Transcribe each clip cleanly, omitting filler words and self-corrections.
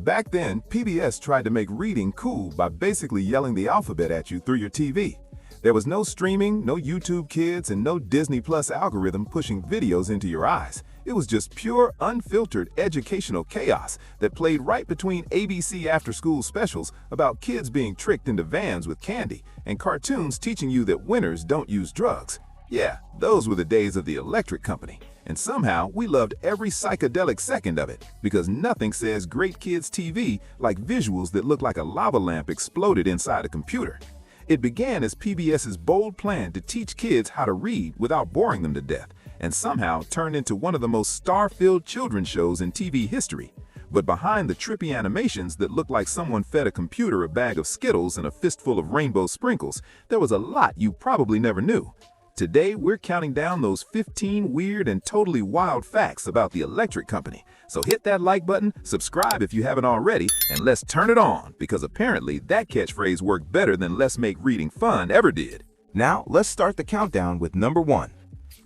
Back then, PBS tried to make reading cool by basically yelling the alphabet at you through your TV. There was no streaming, no YouTube Kids, and no Disney Plus algorithm pushing videos into your eyes. It was just pure, unfiltered educational chaos that played right between ABC after-school specials about kids being tricked into vans with candy and cartoons teaching you that winners don't use drugs. Yeah, those were the days of the Electric Company. And somehow, we loved every psychedelic second of it, because nothing says great kids TV like visuals that look like a lava lamp exploded inside a computer. It began as PBS's bold plan to teach kids how to read without boring them to death, and somehow turned into one of the most star-filled children's shows in TV history. But behind the trippy animations that looked like someone fed a computer a bag of Skittles and a fistful of rainbow sprinkles, there was a lot you probably never knew. Today, we're counting down those 15 weird and totally wild facts about the Electric Company. So hit that like button, subscribe if you haven't already, and let's turn it on, because apparently that catchphrase worked better than "Let's Make Reading Fun" ever did. Now, let's start the countdown with number 1.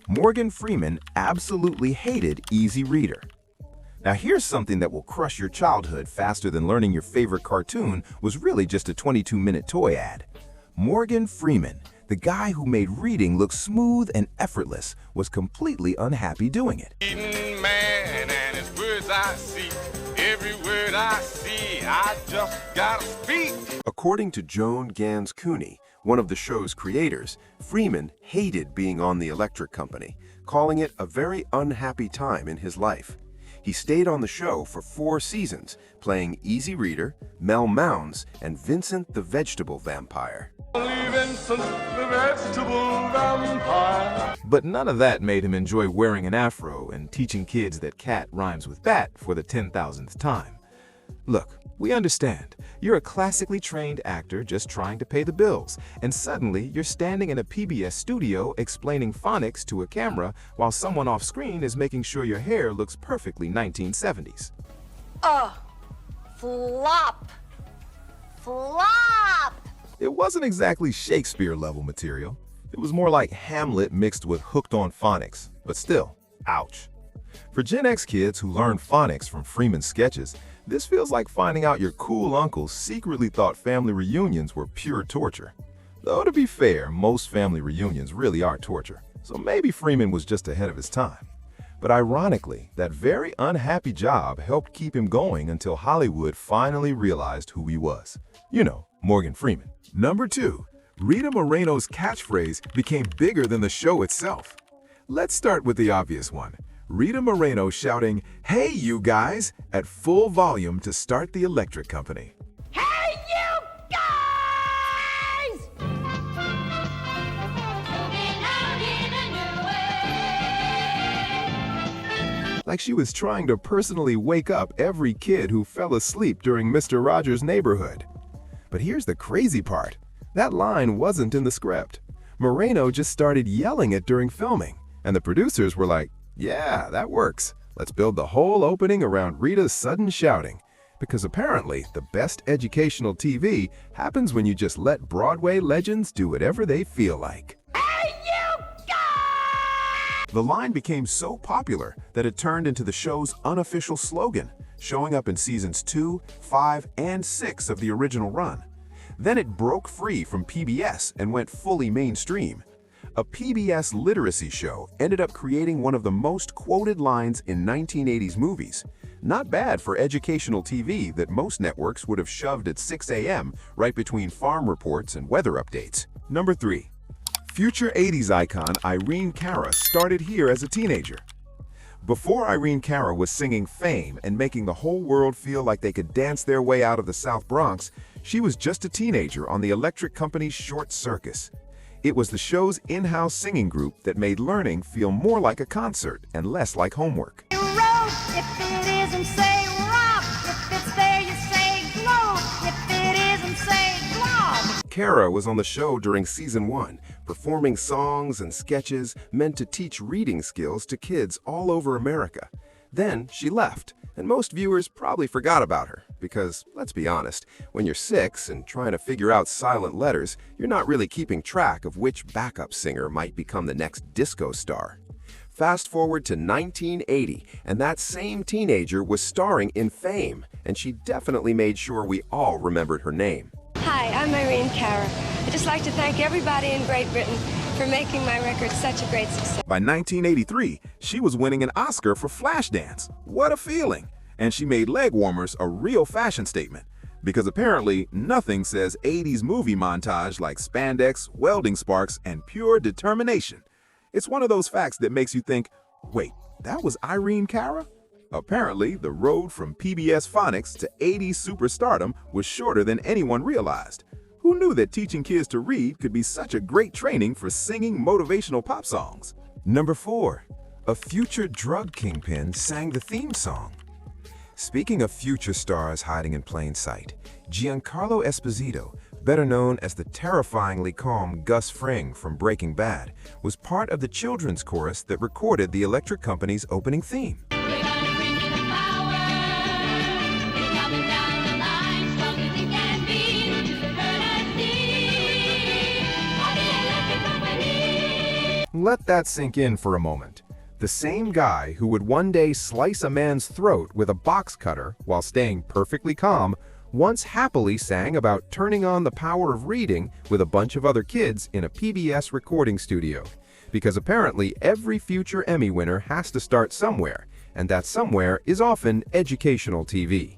Morgan Freeman absolutely hated Easy Reader. Now here's something that will crush your childhood faster than learning your favorite cartoon was really just a 22-minute toy ad. Morgan Freeman, the guy who made reading look smooth and effortless, was completely unhappy doing it. Man and his words I see, every word I see, I just gotta speak. According to Joan Gans Cooney, one of the show's creators, Freeman hated being on the Electric Company, calling it a very unhappy time in his life. He stayed on the show for 4 seasons, playing Easy Reader, Mel Mounds, and Vincent the Vegetable Vampire. Vincent the Vegetable Vampire. But none of that made him enjoy wearing an afro and teaching kids that cat rhymes with bat for the 10,000th time. Look, we understand. You're a classically trained actor just trying to pay the bills, and suddenly you're standing in a PBS studio explaining phonics to a camera while someone off-screen is making sure your hair looks perfectly 1970s. Flop. Flop. It wasn't exactly Shakespeare-level material. It was more like Hamlet mixed with Hooked on Phonics, but still, ouch. For Gen X kids who learned phonics from Freeman's sketches, this feels like finding out your cool uncle secretly thought family reunions were pure torture. Though to be fair, most family reunions really are torture, so maybe Freeman was just ahead of his time. But ironically, that very unhappy job helped keep him going until Hollywood finally realized who he was. You know, Morgan Freeman. Number 2. Rita Moreno's catchphrase became bigger than the show itself. Let's start with the obvious one. Rita Moreno shouting, "Hey, you guys," at full volume to start the Electric Company. Hey, you guys! Moving out in a new way. Like she was trying to personally wake up every kid who fell asleep during Mr. Rogers' Neighborhood. But here's the crazy part. That line wasn't in the script. Moreno just started yelling it during filming, and the producers were like, "Yeah, that works. Let's build the whole opening around Rita's sudden shouting." Because apparently, the best educational TV happens when you just let Broadway legends do whatever they feel like. Hey, you guys! The line became so popular that it turned into the show's unofficial slogan, showing up in seasons 2, 5, and 6 of the original run. Then it broke free from PBS and went fully mainstream. A PBS literacy show ended up creating one of the most quoted lines in 1980s movies. Not bad for educational TV that most networks would have shoved at 6 a.m. right between farm reports and weather updates. Number 3. Future 80s icon Irene Cara started here as a teenager. Before Irene Cara was singing Fame and making the whole world feel like they could dance their way out of the South Bronx, she was just a teenager on the Electric Company's Short Circus. It was the show's in-house singing group that made learning feel more like a concert and less like homework. Road, if it isn't, say rock. If it's there, you say globe. If it isn't, say glob. Cara was on the show during season 1, performing songs and sketches meant to teach reading skills to kids all over America. Then she left, and most viewers probably forgot about her because, let's be honest, when you're 6 and trying to figure out silent letters, you're not really keeping track of which backup singer might become the next disco star. Fast forward to 1980, and that same teenager was starring in Fame, and she definitely made sure we all remembered her name. Hi, I'm Irene Cara. I'd just like to thank everybody in Great Britain for making my record such a great success. By 1983, she was winning an Oscar for Flashdance. What a feeling! And she made leg warmers a real fashion statement. Because apparently, nothing says 80s movie montage like spandex, welding sparks, and pure determination. It's one of those facts that makes you think, wait, that was Irene Cara? Apparently, the road from PBS phonics to 80s superstardom was shorter than anyone realized. Who knew that teaching kids to read could be such a great training for singing motivational pop songs? Number 4. A future drug kingpin sang the theme song. Speaking of future stars hiding in plain sight, Giancarlo Esposito, better known as the terrifyingly calm Gus Fring from Breaking Bad, was part of the children's chorus that recorded the electric company's opening theme. Let that sink in for a moment. The same guy who would one day slice a man's throat with a box cutter while staying perfectly calm once happily sang about turning on the power of reading with a bunch of other kids in a PBS recording studio. Because apparently every future Emmy winner has to start somewhere, and that somewhere is often educational TV.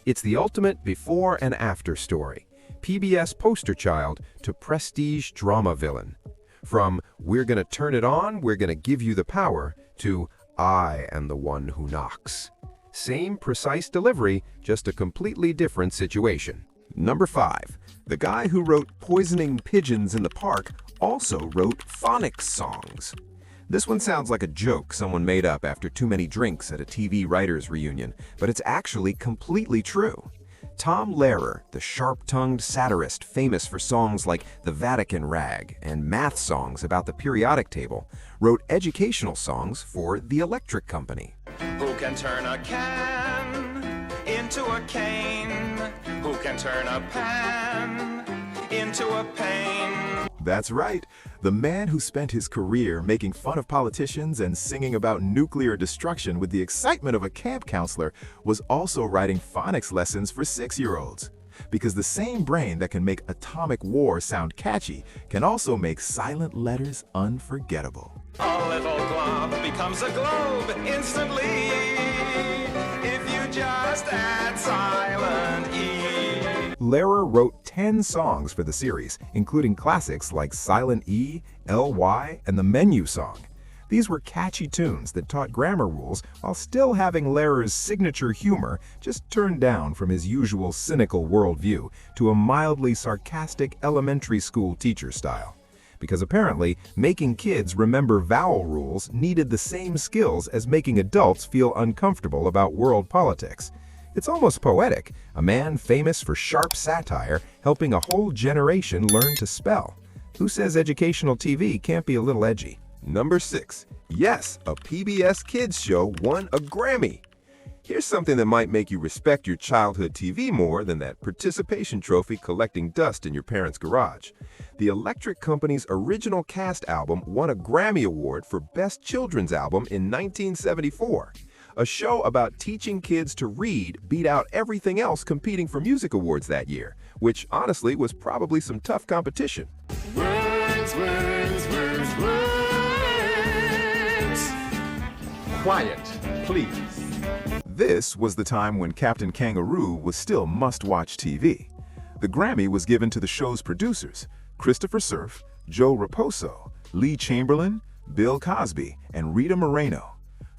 It's the ultimate before and after story. PBS poster child to prestige drama villain. From "we're gonna turn it on, we're gonna give you the power" to "I am the one who knocks." Same precise delivery, just a completely different situation. Number 5. The guy who wrote Poisoning Pigeons in the Park also wrote phonics songs. This one sounds like a joke someone made up after too many drinks at a TV writers' reunion, but it's actually completely true. Tom Lehrer, the sharp-tongued satirist famous for songs like The Vatican Rag and math songs about the periodic table, wrote educational songs for the Electric Company. Who can turn a can into a cane? Who can turn a pan into a pane? That's right. The man who spent his career making fun of politicians and singing about nuclear destruction with the excitement of a camp counselor was also writing phonics lessons for 6-year-olds. Because the same brain that can make atomic war sound catchy can also make silent letters unforgettable. A little glob becomes a globe instantly if you just add silent E. Lehrer wrote 10 songs for the series, including classics like Silent E, LY, and the Menu Song. These were catchy tunes that taught grammar rules while still having Lehrer's signature humor just turned down from his usual cynical worldview to a mildly sarcastic elementary school teacher style. Because apparently, making kids remember vowel rules needed the same skills as making adults feel uncomfortable about world politics. It's almost poetic, a man famous for sharp satire helping a whole generation learn to spell. Who says educational TV can't be a little edgy? Number 6. Yes, a PBS Kids show won a Grammy. Here's something that might make you respect your childhood TV more than that participation trophy collecting dust in your parents' garage. The Electric Company's original cast album won a Grammy Award for Best Children's Album in 1974. A show about teaching kids to read beat out everything else competing for music awards that year, which honestly was probably some tough competition. Words, words, words, words. Quiet, please. This was the time when Captain Kangaroo was still must-watch TV. The Grammy was given to the show's producers, Christopher Surf, Joe Raposo, Lee Chamberlain, Bill Cosby, and Rita Moreno.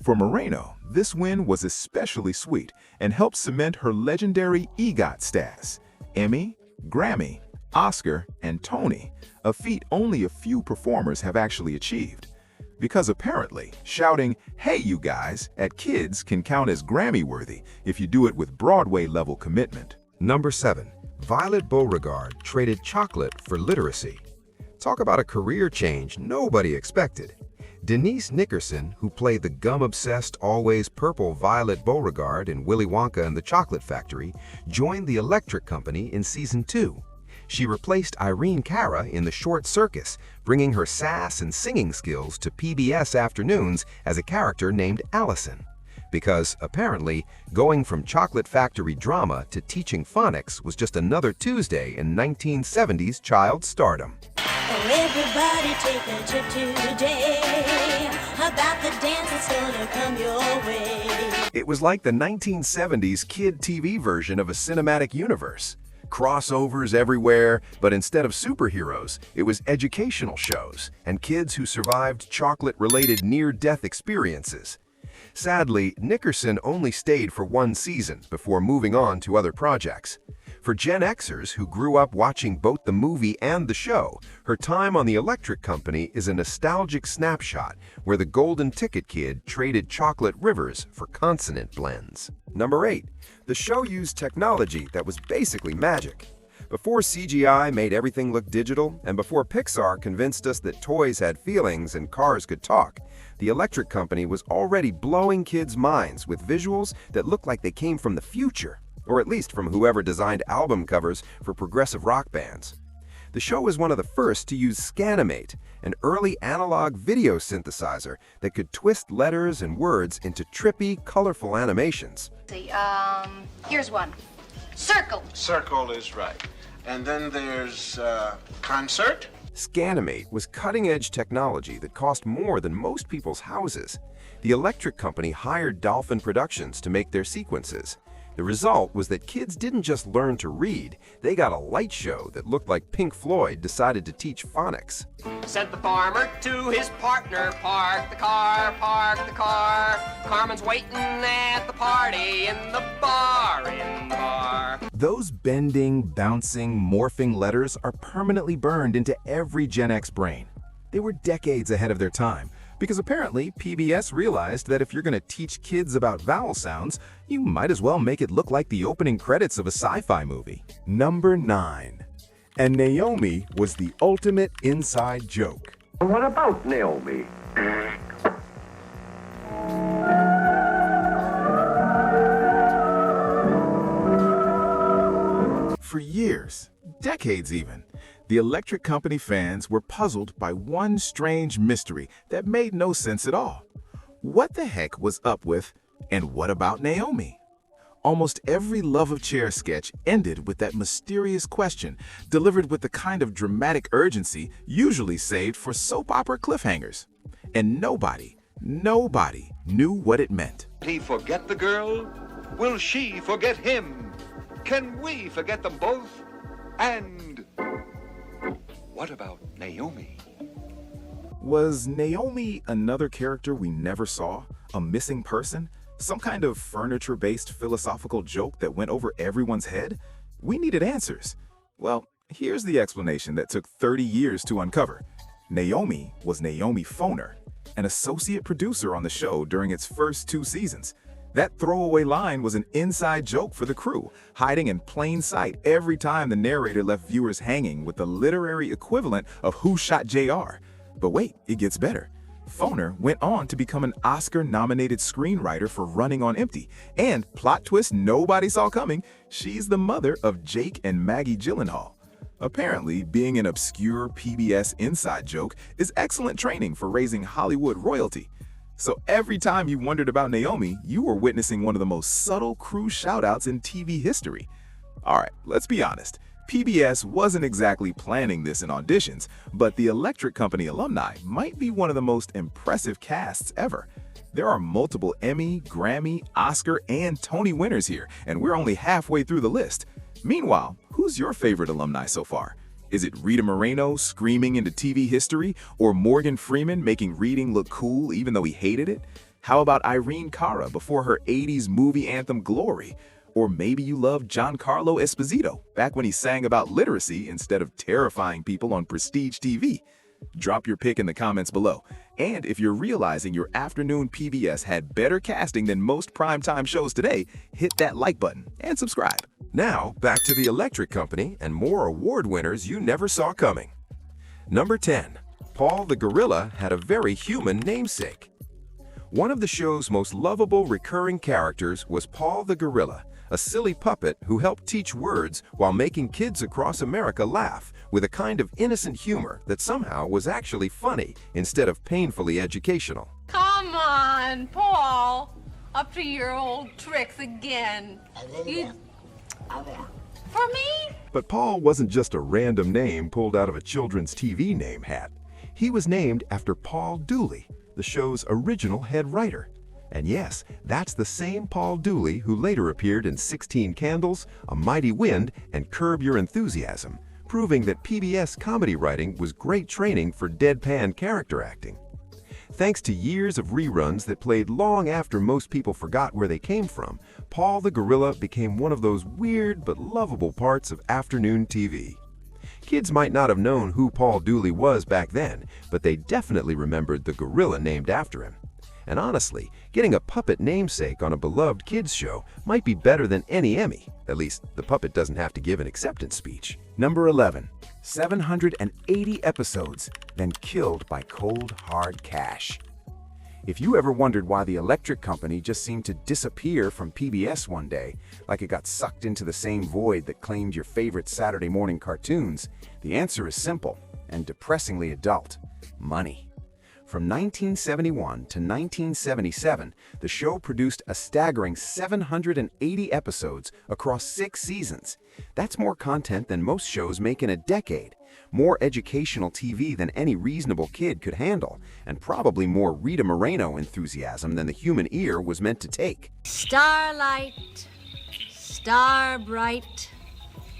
For Moreno, this win was especially sweet and helped cement her legendary EGOT status: Emmy, Grammy, Oscar, and Tony, a feat only a few performers have actually achieved. Because apparently, shouting, "Hey you guys," at kids can count as Grammy-worthy if you do it with Broadway-level commitment. Number 7. Violet Beauregarde traded chocolate for literacy. Talk about a career change nobody expected. Denise Nickerson, who played the gum-obsessed, always purple Violet Beauregarde in Willy Wonka and the Chocolate Factory, joined the Electric Company in Season 2. She replaced Irene Cara in the short circus, bringing her sass and singing skills to PBS afternoons as a character named Allison. Because, apparently, going from chocolate factory drama to teaching phonics was just another Tuesday in 1970s child stardom. Oh, everybody take a trip today about the dance that's gonna come your way. It was like the 1970s kid TV version of a cinematic universe. Crossovers everywhere, but instead of superheroes, it was educational shows and kids who survived chocolate-related near-death experiences. Sadly, Nickerson only stayed for one season before moving on to other projects. For Gen Xers who grew up watching both the movie and the show, her time on the Electric Company is a nostalgic snapshot where the Golden Ticket Kid traded chocolate rivers for consonant blends. Number 8. The show used technology that was basically magic. Before CGI made everything look digital, and before Pixar convinced us that toys had feelings and cars could talk, the Electric Company was already blowing kids' minds with visuals that looked like they came from the future, or at least from whoever designed album covers for progressive rock bands. The show was one of the first to use Scanimate, an early analog video synthesizer that could twist letters and words into trippy, colorful animations. Here's one. Circle. Circle is right. And then there's concert. Scanimate was cutting-edge technology that cost more than most people's houses. The Electric Company hired Dolphin Productions to make their sequences. The result was that kids didn't just learn to read, they got a light show that looked like Pink Floyd decided to teach phonics. Sent the farmer to his partner, park the car, park the car. Carmen's waiting at the party in the bar, in the bar. Those bending, bouncing, morphing letters are permanently burned into every Gen X brain. They were decades ahead of their time, because apparently PBS realized that if you're going to teach kids about vowel sounds, you might as well make it look like the opening credits of a sci-fi movie. Number 9. And Naomi was the ultimate inside joke. What about Naomi? For years, decades even, the Electric Company fans were puzzled by one strange mystery that made no sense at all. What the heck was up with, and what about Naomi? Almost every Love of Chair sketch ended with that mysterious question, delivered with the kind of dramatic urgency usually saved for soap opera cliffhangers. And nobody knew what it meant. Will he forget the girl? Will she forget him? Can we forget them both? And what about Naomi? Was Naomi another character we never saw? A missing person? Some kind of furniture-based philosophical joke that went over everyone's head? We needed answers. Well, here's the explanation that took 30 years to uncover. Naomi was Naomi Foner, an associate producer on the show during its first 2 seasons. That throwaway line was an inside joke for the crew, hiding in plain sight every time the narrator left viewers hanging with the literary equivalent of Who Shot JR. But wait, it gets better. Foner went on to become an Oscar-nominated screenwriter for Running on Empty, and plot twist nobody saw coming, she's the mother of Jake and Maggie Gyllenhaal. Apparently, being an obscure PBS inside joke is excellent training for raising Hollywood royalty. So every time you wondered about Naomi, you were witnessing one of the most subtle crew shoutouts in TV history. Alright, let's be honest. PBS wasn't exactly planning this in auditions, but the Electric Company alumni might be one of the most impressive casts ever. There are multiple Emmy, Grammy, Oscar, and Tony winners here, and we're only halfway through the list. Meanwhile, who's your favorite alumni so far? Is it Rita Moreno screaming into TV history, or Morgan Freeman making reading look cool even though he hated it? How about Irene Cara before her 80s movie anthem Glory? Or maybe you love Giancarlo Esposito back when he sang about literacy instead of terrifying people on Prestige TV? Drop your pick in the comments below. And if you're realizing your afternoon PBS had better casting than most primetime shows today, hit that like button and subscribe. Now, back to the Electric Company and more award winners you never saw coming. Number 10. Paul the Gorilla had a very human namesake. One of the show's most lovable recurring characters was Paul the Gorilla, a silly puppet who helped teach words while making kids across America laugh with a kind of innocent humor that somehow was actually funny instead of painfully educational. Come on, Paul. Up to your old tricks again. For me? But Paul wasn't just a random name pulled out of a children's TV name hat. He was named after Paul Dooley, the show's original head writer. And yes, that's the same Paul Dooley who later appeared in 16 Candles, A Mighty Wind, and Curb Your Enthusiasm, proving that PBS comedy writing was great training for deadpan character acting. Thanks to years of reruns that played long after most people forgot where they came from, Paul the Gorilla became one of those weird but lovable parts of afternoon TV. Kids might not have known who Paul Dooley was back then, but they definitely remembered the gorilla named after him. And honestly, getting a puppet namesake on a beloved kids show might be better than any Emmy. At least, the puppet doesn't have to give an acceptance speech. Number 11. 780 episodes, then killed by cold, hard cash. If you ever wondered why the electric company just seemed to disappear from PBS one day, like it got sucked into the same void that claimed your favorite Saturday morning cartoons, the answer is simple and depressingly adult: money. From 1971 to 1977, the show produced a staggering 780 episodes across 6 seasons. That's more content than most shows make in a decade, more educational TV than any reasonable kid could handle, and probably more Rita Moreno enthusiasm than the human ear was meant to take. Starlight, star bright,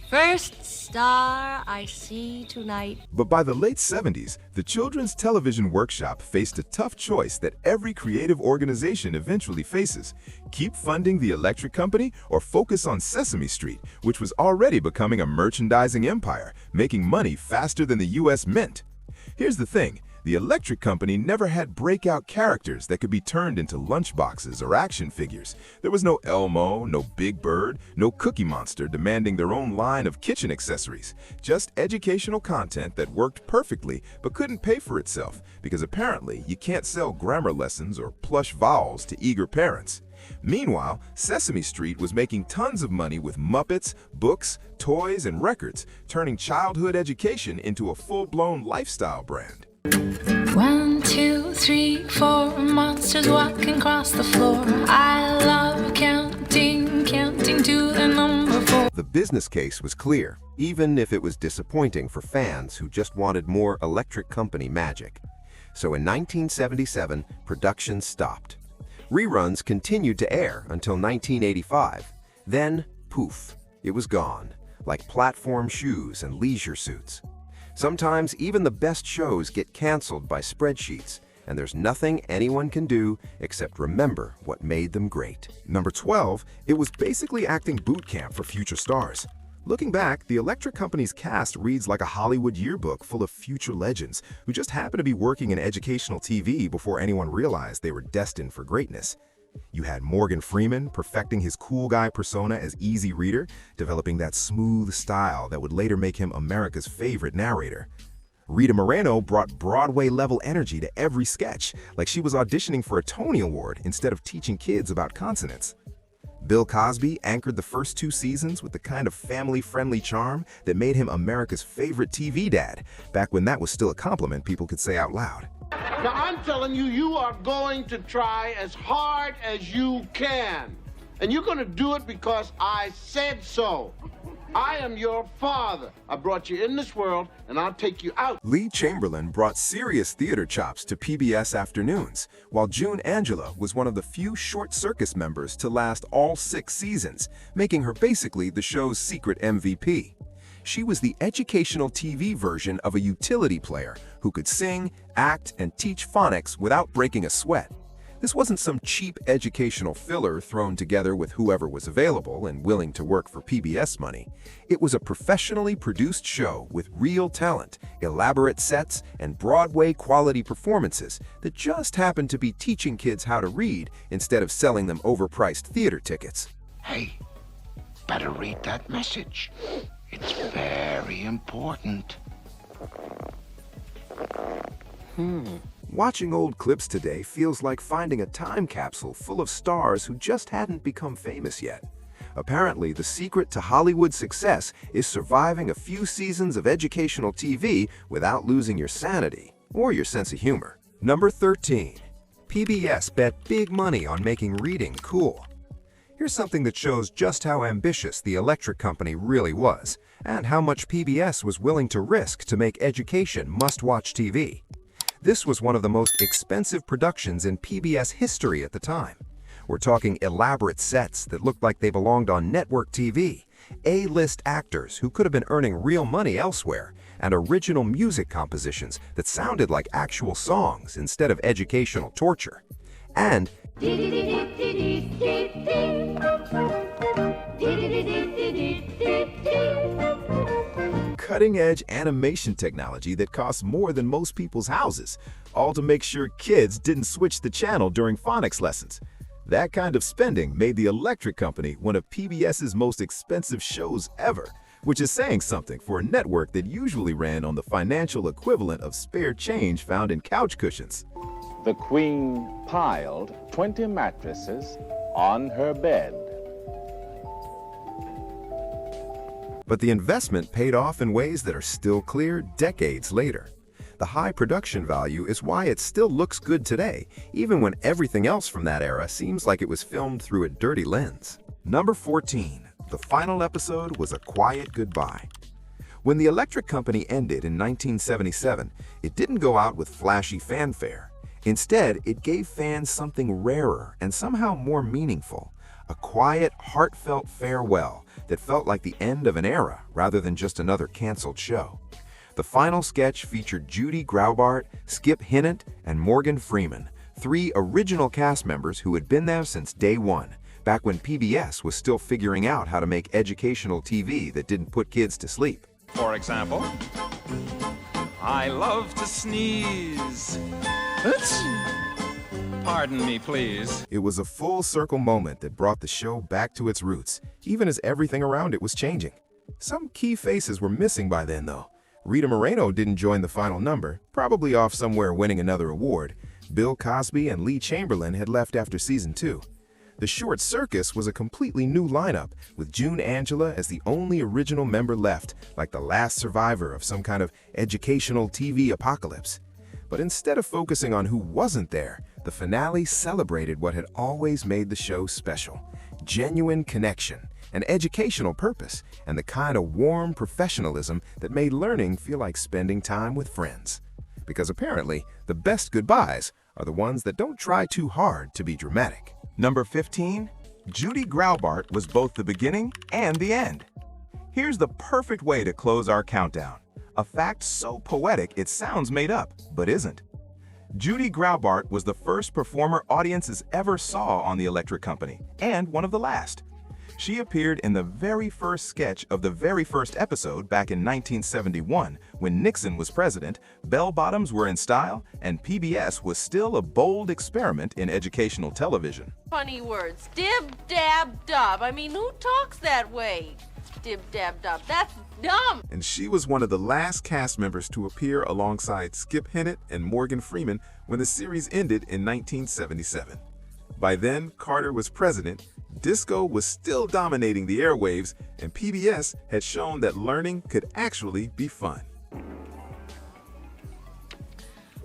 first star I see tonight. But by the late 70s, the Children's Television Workshop faced a tough choice that every creative organization eventually faces: keep funding the electric company or focus on Sesame Street, which was already becoming a merchandising empire, making money faster than the US Mint. Here's the thing. The electric company never had breakout characters that could be turned into lunchboxes or action figures. There was no Elmo, no Big Bird, no Cookie Monster demanding their own line of kitchen accessories. Just educational content that worked perfectly but couldn't pay for itself, because apparently you can't sell grammar lessons or plush vowels to eager parents. Meanwhile, Sesame Street was making tons of money with Muppets, books, toys, and records, turning childhood education into a full-blown lifestyle brand. 1, 2, 3, 4 monsters walking across the floor. I love counting to the number 4. The business case was clear, even if it was disappointing for fans who just wanted more electric company magic. So in 1977, production stopped. Reruns continued to air until 1985. Then, poof, it was gone, like platform shoes and leisure suits. Sometimes even the best shows get canceled by spreadsheets, and there's nothing anyone can do except remember what made them great. Number 12, it was basically acting boot camp for future stars. Looking back, the electric company's cast reads like a Hollywood yearbook full of future legends who just happened to be working in educational TV before anyone realized they were destined for greatness. You had Morgan Freeman perfecting his cool guy persona as Easy Reader, developing that smooth style that would later make him America's favorite narrator. Rita Moreno brought Broadway-level energy to every sketch, like she was auditioning for a Tony Award instead of teaching kids about consonants. Bill Cosby anchored the first 2 seasons with the kind of family-friendly charm that made him America's favorite TV dad, back when that was still a compliment people could say out loud. Now, I'm telling you, you are going to try as hard as you can. And you're going to do it because I said so. I am your father. I brought you in this world, and I'll take you out. Lee Chamberlain brought serious theater chops to PBS afternoons, while June Angela was one of the few Short Circus members to last all 6 seasons, making her basically the show's secret MVP. She was the educational TV version of a utility player who could sing, act, and teach phonics without breaking a sweat. This wasn't some cheap educational filler thrown together with whoever was available and willing to work for PBS money. It was a professionally produced show with real talent, elaborate sets, and Broadway-quality performances that just happened to be teaching kids how to read instead of selling them overpriced theater tickets. Hey, better read that message. It's very important. Watching old clips today feels like finding a time capsule full of stars who just hadn't become famous yet. Apparently, the secret to Hollywood success is surviving a few seasons of educational TV without losing your sanity or your sense of humor. Number 13. PBS bet big money on making reading cool. Here's something that shows just how ambitious the electric company really was, and how much PBS was willing to risk to make education must-watch TV. This was one of the most expensive productions in PBS history at the time. We're talking elaborate sets that looked like they belonged on network TV, A-list actors who could have been earning real money elsewhere, and original music compositions that sounded like actual songs instead of educational torture. And cutting-edge animation technology that costs more than most people's houses, all to make sure kids didn't switch the channel during phonics lessons. That kind of spending made the Electric Company one of PBS's most expensive shows ever, which is saying something for a network that usually ran on the financial equivalent of spare change found in couch cushions. The Queen piled 20 mattresses on her bed. But the investment paid off in ways that are still clear decades later. The high production value is why it still looks good today, even when everything else from that era seems like it was filmed through a dirty lens. Number 14. The final episode was A Quiet Goodbye. When the Electric Company ended in 1977, it didn't go out with flashy fanfare. Instead, it gave fans something rarer and somehow more meaningful. A quiet, heartfelt farewell that felt like the end of an era rather than just another canceled show. The final sketch featured Judy Graubart, Skip Hinton, and Morgan Freeman, 3 original cast members who had been there since day one, back when PBS was still figuring out how to make educational TV that didn't put kids to sleep. For example, I love to sneeze. Pardon me, please. It was a full circle moment that brought the show back to its roots, even as everything around it was changing. Some key faces were missing by then, though. Rita Moreno didn't join the final number, probably off somewhere winning another award. Bill Cosby and Lee Chamberlain had left after season 2. The Short Circus was a completely new lineup, with June Angela as the only original member left, like the last survivor of some kind of educational TV apocalypse. But instead of focusing on who wasn't there, the finale celebrated what had always made the show special: genuine connection, an educational purpose, and the kind of warm professionalism that made learning feel like spending time with friends. Because apparently, the best goodbyes are the ones that don't try too hard to be dramatic. Number 15. Judy Graubart was both the beginning and the end. Here's the perfect way to close our countdown. A fact so poetic it sounds made up, but isn't. Judy Graubart was the first performer audiences ever saw on the Electric Company, and one of the last. She appeared in the very first sketch of the very first episode back in 1971, when Nixon was president, bell-bottoms were in style, and PBS was still a bold experiment in educational television. Funny words. Dib-dab-dub. I mean, who talks that way? Dib-dab-dub. That's dumb. And she was one of the last cast members to appear alongside Skip Hinton and Morgan Freeman when the series ended in 1977. By then, Carter was president, disco was still dominating the airwaves, and PBS had shown that learning could actually be fun.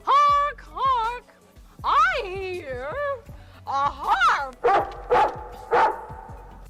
Hark, hark! I hear a harp!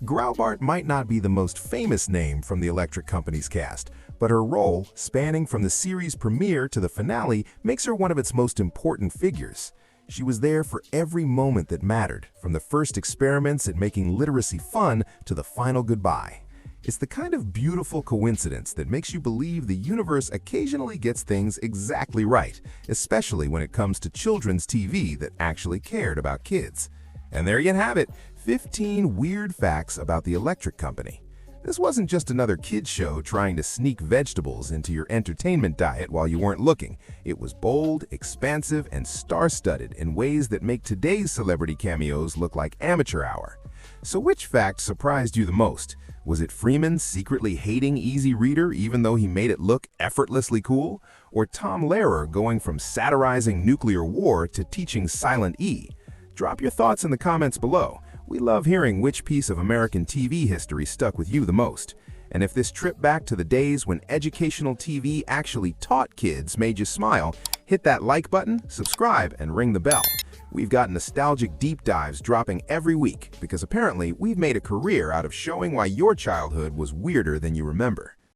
Graubart might not be the most famous name from the Electric Company's cast, but her role, spanning from the series premiere to the finale, makes her one of its most important figures. She was there for every moment that mattered, from the first experiments at making literacy fun to the final goodbye. It's the kind of beautiful coincidence that makes you believe the universe occasionally gets things exactly right, especially when it comes to children's TV that actually cared about kids. And there you have it, 15 weird facts about the Electric Company. This wasn't just another kids show trying to sneak vegetables into your entertainment diet while you weren't looking. It was bold, expansive, and star-studded in ways that make today's celebrity cameos look like amateur hour. So which fact surprised you the most? Was it Freeman secretly hating Easy Reader even though he made it look effortlessly cool? Or Tom Lehrer going from satirizing nuclear war to teaching silent E? Drop your thoughts in the comments below. We love hearing which piece of American TV history stuck with you the most. And if this trip back to the days when educational TV actually taught kids made you smile, hit that like button, subscribe, and ring the bell. We've got nostalgic deep dives dropping every week because apparently we've made a career out of showing why your childhood was weirder than you remember.